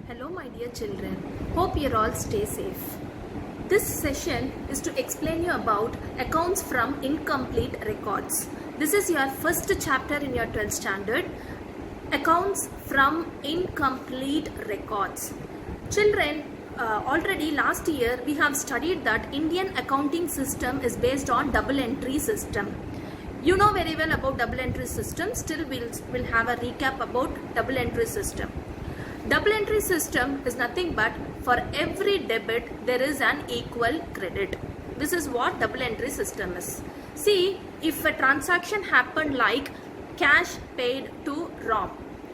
Hello my dear children, hope you all stay safe. This session is to explain you about accounts from incomplete records. This is your first chapter in your 12th standard, accounts from incomplete records. Children, already last year we have studied that Indian accounting system is based on double entry system. You know very well about double entry system, still we'll have a recap about double entry system. Double entry system is nothing but for every debit there is an equal credit. This is what double entry system is. See, if a transaction happened like cash paid to Ram,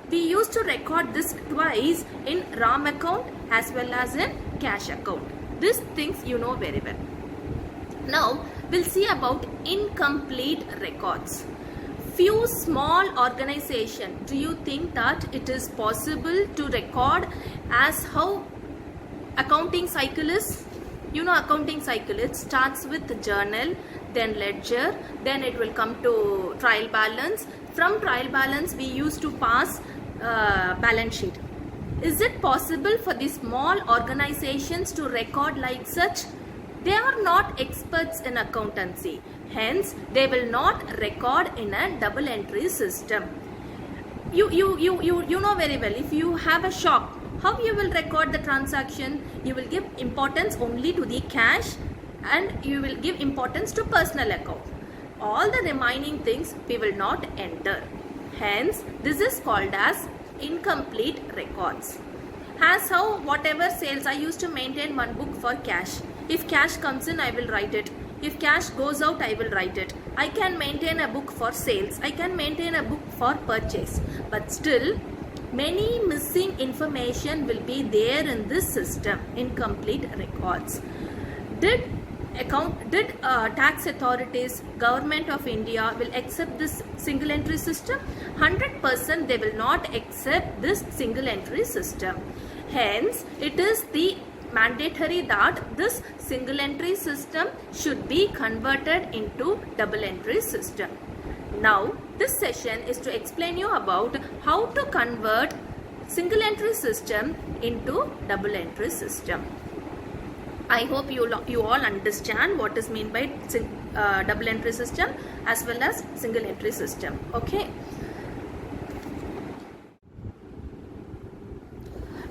we used to record this twice in Ram account as well as in cash account. These things you know very well. Now we'll see about incomplete records. Few small organization, do you think that it is possible to record as how accounting cycle is? You know accounting cycle, it starts with journal, then ledger, then it will come to trial balance. From trial balance we used to pass balance sheet. Is it possible for these small organizations to record like such? They are not experts in accountancy. Hence, they will not record in a double entry system. You know very well, if you have a shop, how you will record the transaction? You will give importance only to the cash and you will give importance to personal account. All the remaining things we will not enter. Hence, this is called as incomplete records. As how whatever sales, I used to maintain one book for cash. If cash comes in, I will write it. If cash goes out, I will write it. I can maintain a book for sales. I can maintain a book for purchase. But still, many missing information will be there in this system, incomplete records. Did tax authorities, government of India will accept this single entry system? 100% they will not accept this single entry system. Hence, it is the mandatory that this single entry system should be converted into double entry system. Now, this session is to explain you about how to convert single entry system into double entry system. I hope you all understand what is meant by double entry system as well as single entry system. Okay.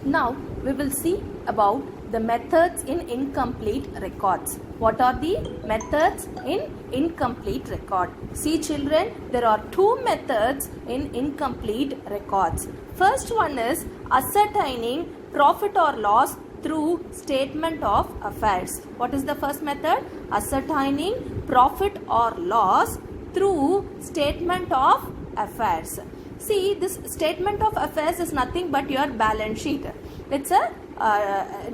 Now we will see about the methods in incomplete records. What are the methods in incomplete record? See children, there are two methods in incomplete records. First one is ascertaining profit or loss through statement of affairs. What is the first method? Ascertaining profit or loss through statement of affairs. See, this statement of affairs is nothing but your balance sheet. It's a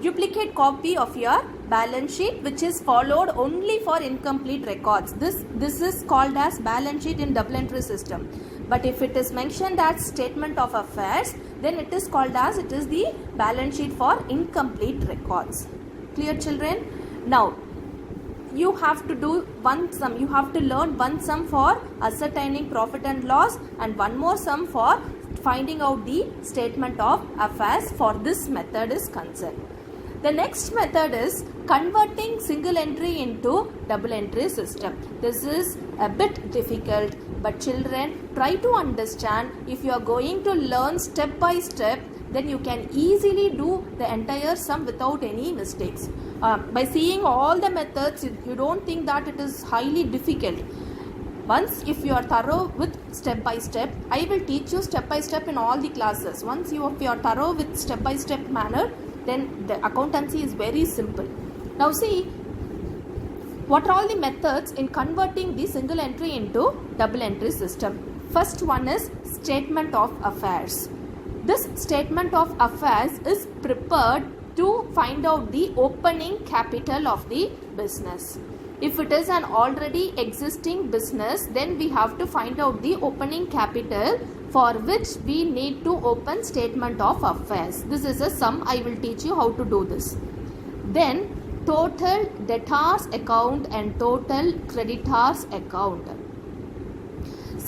duplicate copy of your balance sheet which is followed only for incomplete records. This is called as balance sheet in double entry system. But if it is mentioned as statement of affairs, then it is called as it is the balance sheet for incomplete records. Clear children? Now, you have to do one sum. You have to learn one sum for ascertaining profit and loss and one more sum for finding out the statement of affairs for this method is concerned. The next method is converting single entry into double entry system. This is a bit difficult, but children, try to understand. If you are going to learn step by step, then you can easily do the entire sum without any mistakes. By seeing all the methods, you don't think that it is highly difficult. Once if you are thorough with step by step, I will teach you step by step in all the classes. Once you are thorough with step by step manner, then the accountancy is very simple. Now see, what are all the methods in converting the single entry into double entry system? First one is statement of affairs. This statement of affairs is prepared to find out the opening capital of the business. If it is an already existing business, then we have to find out the opening capital for which we need to open statement of affairs. This is a sum. I will teach you how to do this. Then total debtors account and total creditors account.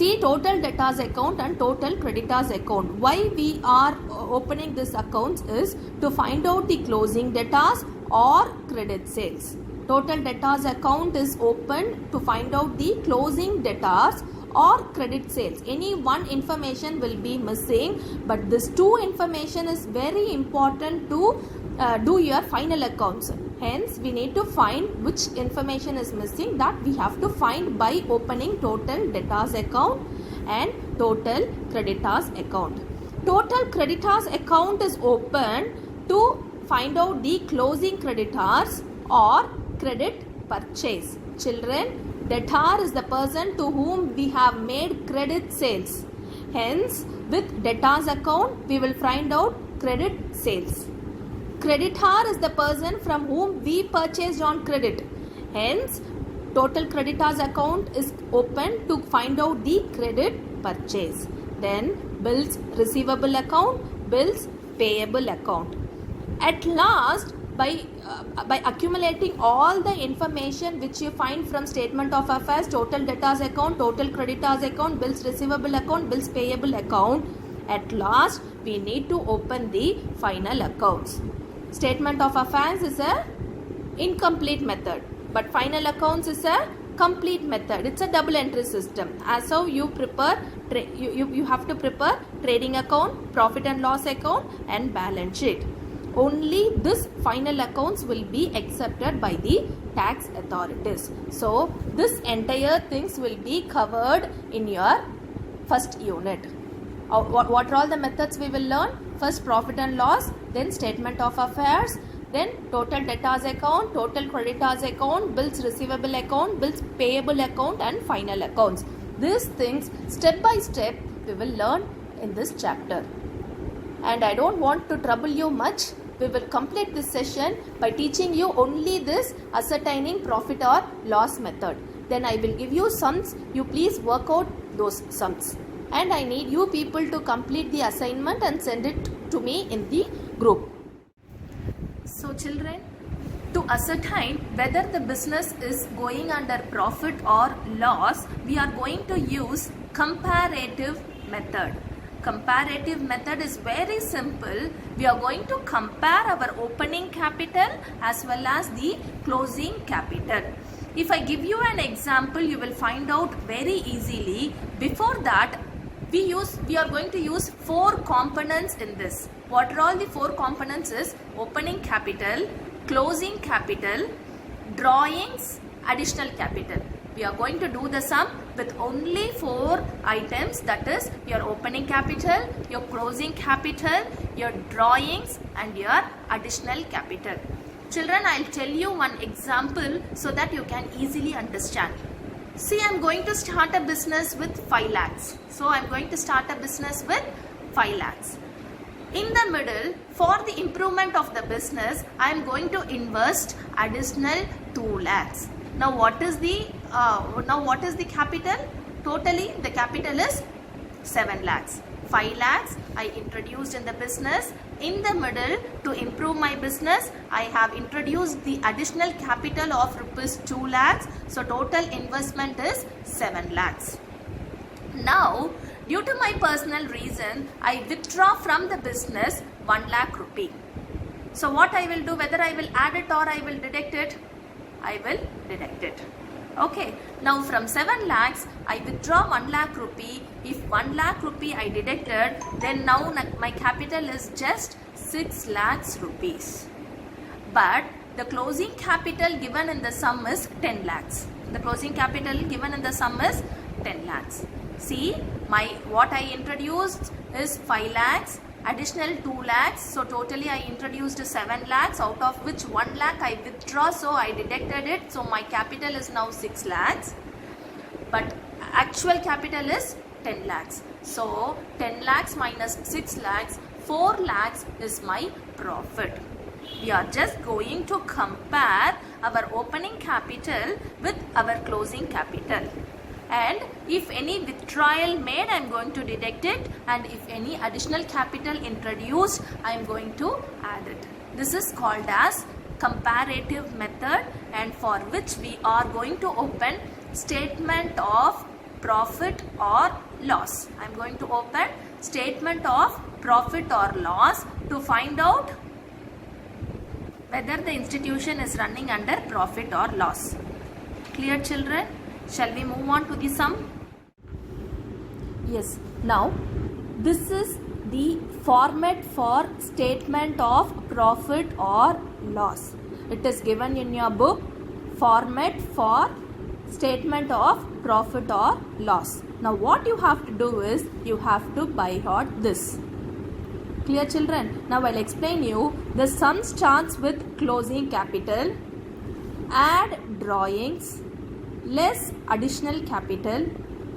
See total debtors account and total creditors account. Why we are opening this accounts is to find out the closing debtors or credit sales. Total debtors account is open to find out the closing debtors or credit sales. Any one information will be missing, but this two information is very important to do your final accounts. Hence, we need to find which information is missing. That we have to find by opening total debtors account and total creditors account. Total creditors account is open to find out the closing creditors or credit purchase. Children, debtor is the person to whom we have made credit sales. Hence, with debtors account, we will find out credit sales. Creditor is the person from whom we purchased on credit. Hence, total creditors account is open to find out the credit purchase. Then, bills receivable account, bills payable account. At last, by accumulating all the information which you find from statement of affairs, total debtors account, total creditors account, bills receivable account, bills payable account, at last we need to open the final accounts. Statement of affairs is a incomplete method, but final accounts is a complete method. It's a double entry system. As how you prepare, you have to prepare trading account, profit and loss account and balance sheet. Only this final accounts will be accepted by the tax authorities. So, this entire things will be covered in your first unit. What are all the methods we will learn? First profit and loss, then statement of affairs, then total debtors account, total creditors account, bills receivable account, bills payable account and final accounts. These things step by step we will learn in this chapter. And I don't want to trouble you much. We will complete this session by teaching you only this ascertaining profit or loss method. Then I will give you sums. You please work out those sums. And I need you people to complete the assignment and send it to me in the group. So children, to ascertain whether the business is going under profit or loss, we are going to use comparative method. Comparative method is very simple. We are going to compare our opening capital as well as the closing capital. If I give you an example, you will find out very easily. Before that, we are going to use 4 components in this. What are all the 4 components is opening capital, closing capital, drawings, additional capital. We are going to do the sum with only 4 items, that is your opening capital, your closing capital, your drawings and your additional capital. Children, I will tell you one example so that you can easily understand. See, I am going to start a business with 5 lakhs. So, I am going to start a business with 5 lakhs. In the middle, for the improvement of the business, I am going to invest additional 2 lakhs. Now, what is the capital? Totally, the capital is 7 lakhs. 5 lakhs I introduced in the business. In the middle, to improve my business, I have introduced the additional capital of rupees 2 lakhs. So, total investment is 7 lakhs. Now, due to my personal reason, I withdraw from the business 1 lakh rupee. So, what I will do, whether I will add it or I will deduct it? I will deduct it. Okay, now from 7 lakhs, I withdraw 1 lakh rupee. If 1 lakh rupee I deducted, then now my capital is just 6 lakhs rupees. But the closing capital given in the sum is 10 lakhs. The closing capital given in the sum is 10 lakhs. See, what I introduced is 5 lakhs, additional 2 lakhs. So, totally I introduced 7 lakhs, out of which 1 lakh I withdraw. So, I deducted it. So, my capital is now 6 lakhs. But actual capital is 10 lakhs. So, 10 lakhs minus 6 lakhs, 4 lakhs is my profit. We are just going to compare our opening capital with our closing capital. And if any withdrawal made, I am going to deduct it, and if any additional capital introduced, I am going to add it. This is called as comparative method, and for which we are going to open statement of profit or loss. I am going to open statement of profit or loss to find out whether the institution is running under profit or loss. Clear, children? Shall we move on to the sum? Yes. Now, this is the format for statement of profit or loss. It is given in your book, format for statement of profit or loss. Now what you have to do is, you have to by heart this. Clear, children? Now I'll explain you. The sum starts with closing capital, add drawings, less additional capital,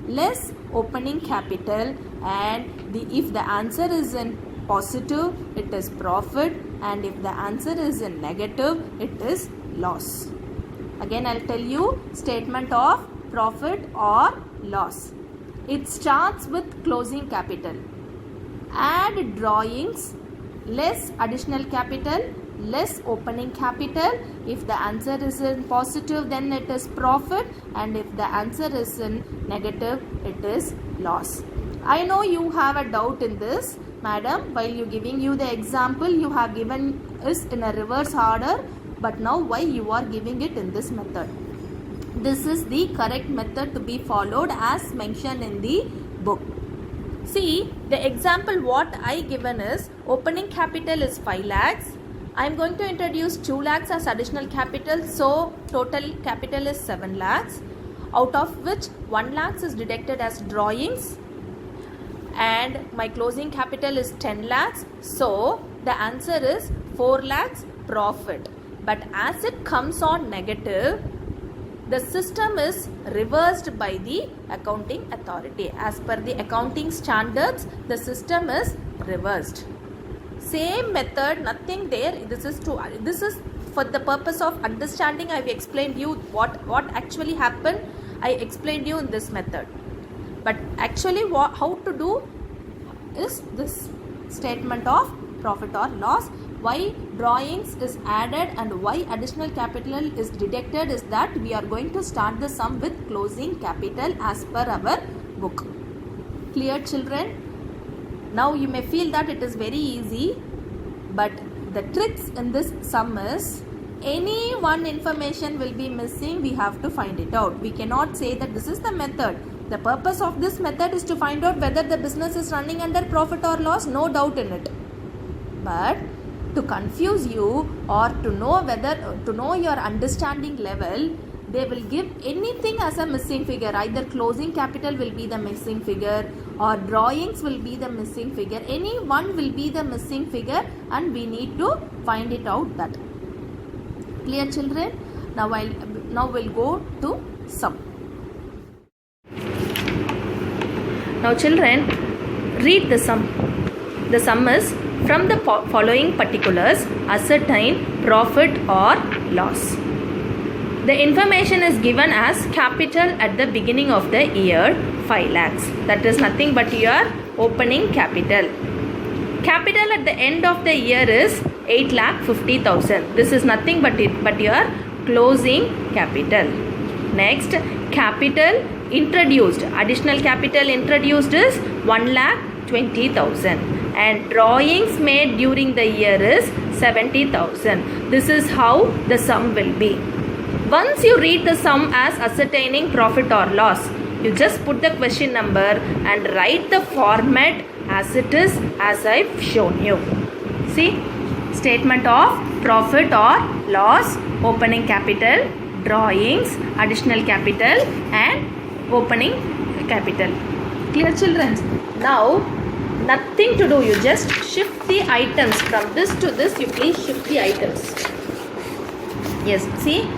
less opening capital, and if the answer is in positive, it is profit, and if the answer is in negative, it is loss. Again I'll tell you statement of profit or loss. It starts with closing capital, add drawings, less additional capital, less opening capital. If the answer is in positive, then it is profit, and if the answer is in negative, it is loss. I know you have a doubt in this, madam. While giving you the example, you have given us in a reverse order, but now why you are giving it in this method? This is the correct method to be followed as mentioned in the book. See, the example what I given is opening capital is 5 lakhs. I am going to introduce 2 lakhs as additional capital, so total capital is 7 lakhs, out of which 1 lakhs is deducted as drawings, and my closing capital is 10 lakhs, so the answer is 4 lakhs profit. But as it comes on negative, the system is reversed by the accounting authority. As per the accounting standards, the system is reversed. Same method, nothing there. This is for the purpose of understanding. I have explained you what actually happened. I explained you in this method. But actually how to do is this statement of profit or loss. Why drawings is added and why additional capital is deducted is that we are going to start the sum with closing capital as per our book. Clear, children? Now you may feel that it is very easy, but the tricks in this sum is, any one information will be missing, we have to find it out. We cannot say that this is the method. The purpose of this method is to find out whether the business is running under profit or loss, no doubt in it. But to confuse you or to know your understanding level, they will give anything as a missing figure. Either closing capital will be the missing figure or drawings will be the missing figure. Any one will be the missing figure, and we need to find it out that. Clear, children? Now we'll go to sum. Now children, read the sum. The sum is, from the following particulars, ascertain profit or loss. The information is given as capital at the beginning of the year 5 lakhs. That is nothing but your opening capital. Capital at the end of the year is 8,50,000. This is nothing but your closing capital. Next, capital introduced. Additional capital introduced is 1,20,000. And drawings made during the year is 70,000. This is how the sum will be. Once you read the sum as ascertaining profit or loss, you just put the question number and write the format as it is, as I've shown you. See, statement of profit or loss, opening capital, drawings, additional capital, and opening capital. Clear, children? Now, nothing to do. You just shift the items from this to this. You please shift the items. Yes, see,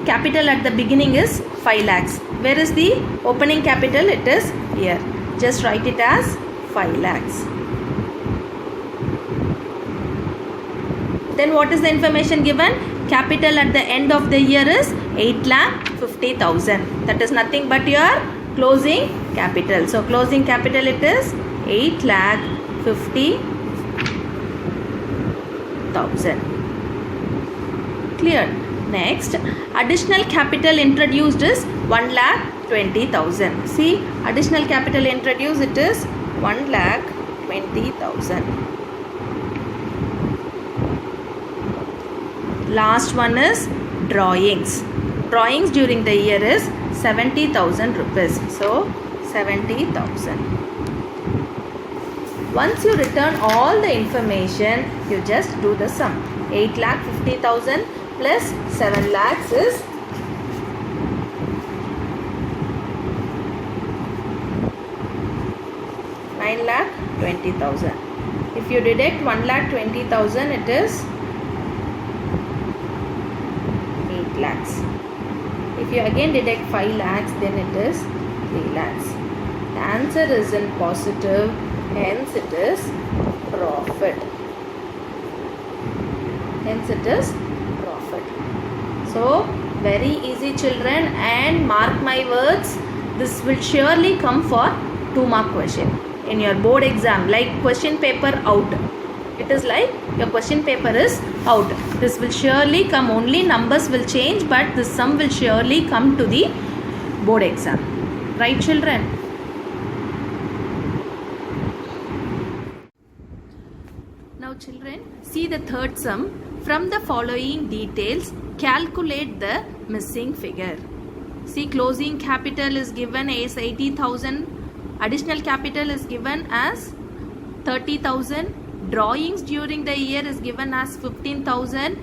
capital at the beginning is 5 lakhs. Where is the opening capital? It is here. Just write it as 5 lakhs. Then what is the information given? Capital at the end of the year is 8,50,000. That is nothing but your closing capital. So closing capital, it is 8,50,000. Clear? Next, additional capital introduced is 1,20,000. See, Additional capital introduced, it is 1,20,000. Last one is drawings. Drawings during the year is 70,000 rupees. So 70,000. Once you return all the information, you just do the sum. 8,50,000 plus 7 lakhs is 9,20,000. If you deduct 1,20,000, it is 8 lakhs. If you again deduct 5 lakhs, then it is 3 lakhs. The answer is in positive, hence it is profit. Hence it is profit. So, very easy children, and mark my words, this will surely come for 2 mark question in your board exam, like question paper out. It is like your question paper is out. This will surely come, only numbers will change, but the sum will surely come to the board exam. Right children? Now children, see the third sum. From the following details, calculate the missing figure. See, closing capital is given as 80,000. Additional capital is given as 30,000. Drawings during the year is given as 15,000.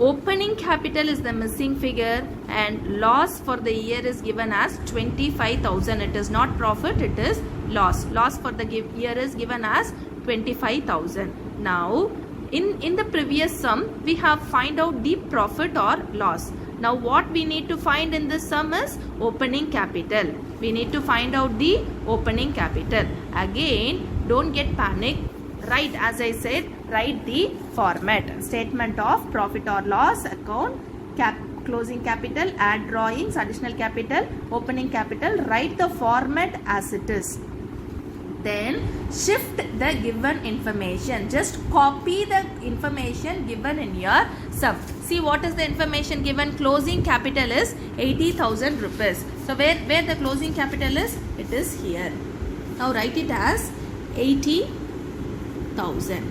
Opening capital is the missing figure, and loss for the year is given as 25,000. It is not profit, it is loss. Loss for the year is given as 25,000. Now, in the previous sum, we have find out the profit or loss. Now, what we need to find in this sum is opening capital. We need to find out the opening capital. Again, don't get panic. Write, as I said, write the format. Statement of profit or loss account, closing capital, add drawings, additional capital, opening capital. Write the format as it is. Then shift the given information. Just copy the information given in your sum. See, what is the information given? Closing capital is 80,000 rupees. So where the closing capital is? It is here. Now write it as 80,000.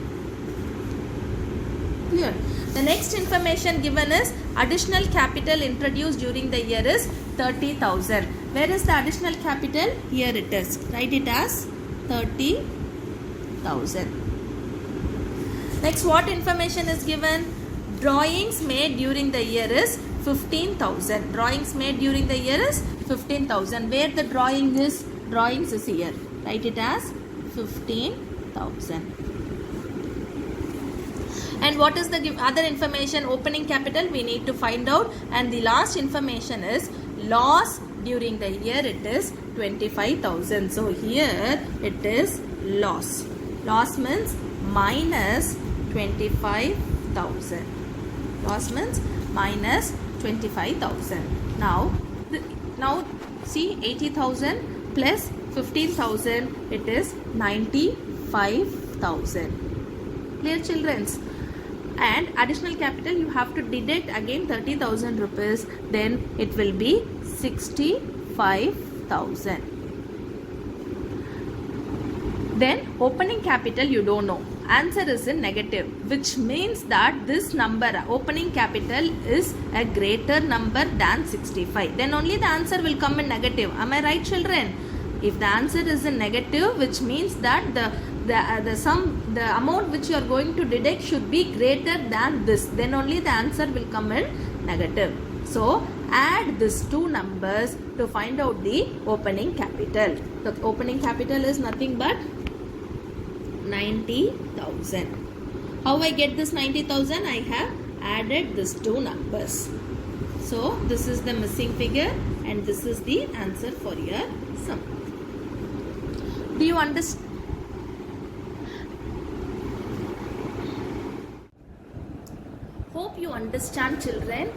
Clear? The next information given is additional capital introduced during the year is 30,000. Where is the additional capital? Here it is. Write it as 30,000. Next, what information is given? Drawings made during the year is 15,000. Drawings made during the year is 15,000. Where the drawing is? Drawings is here. Write it as 15,000. And what is the other information? Opening capital we need to find out. And the last information is loss during the year. It is 25,000. So here it is loss. Loss means minus 25,000. Loss means minus 25,000. Now see, 80,000 plus 15,000, it is 95,000. Clear children? And additional capital you have to deduct again 30,000 rupees, then it will be 65,000. Then opening capital you don't know. Answer is in negative, which means that this number, opening capital, is a greater number than 65. Then only the answer will come in negative. Am I right children? If the answer is in negative, which means that the amount which you are going to deduct should be greater than this, then only the answer will come in negative. So add these two numbers to find out the opening capital. The opening capital is nothing but 90,000. How I get this 90,000? I have added these two numbers. So this is the missing figure and this is the answer for your sum. Do you understand? Hope you understand children.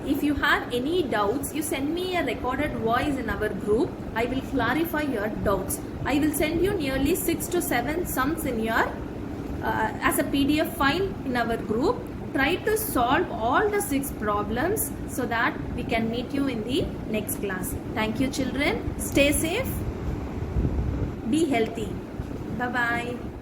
If you have any doubts, you send me a recorded voice in our group. I will clarify your doubts. I will send you nearly 6 to 7 sums in your as a PDF file in our group. try to solve all the 6 problems so that we can meet you in the next class. Thank you children. Stay safe. Be healthy. Bye bye.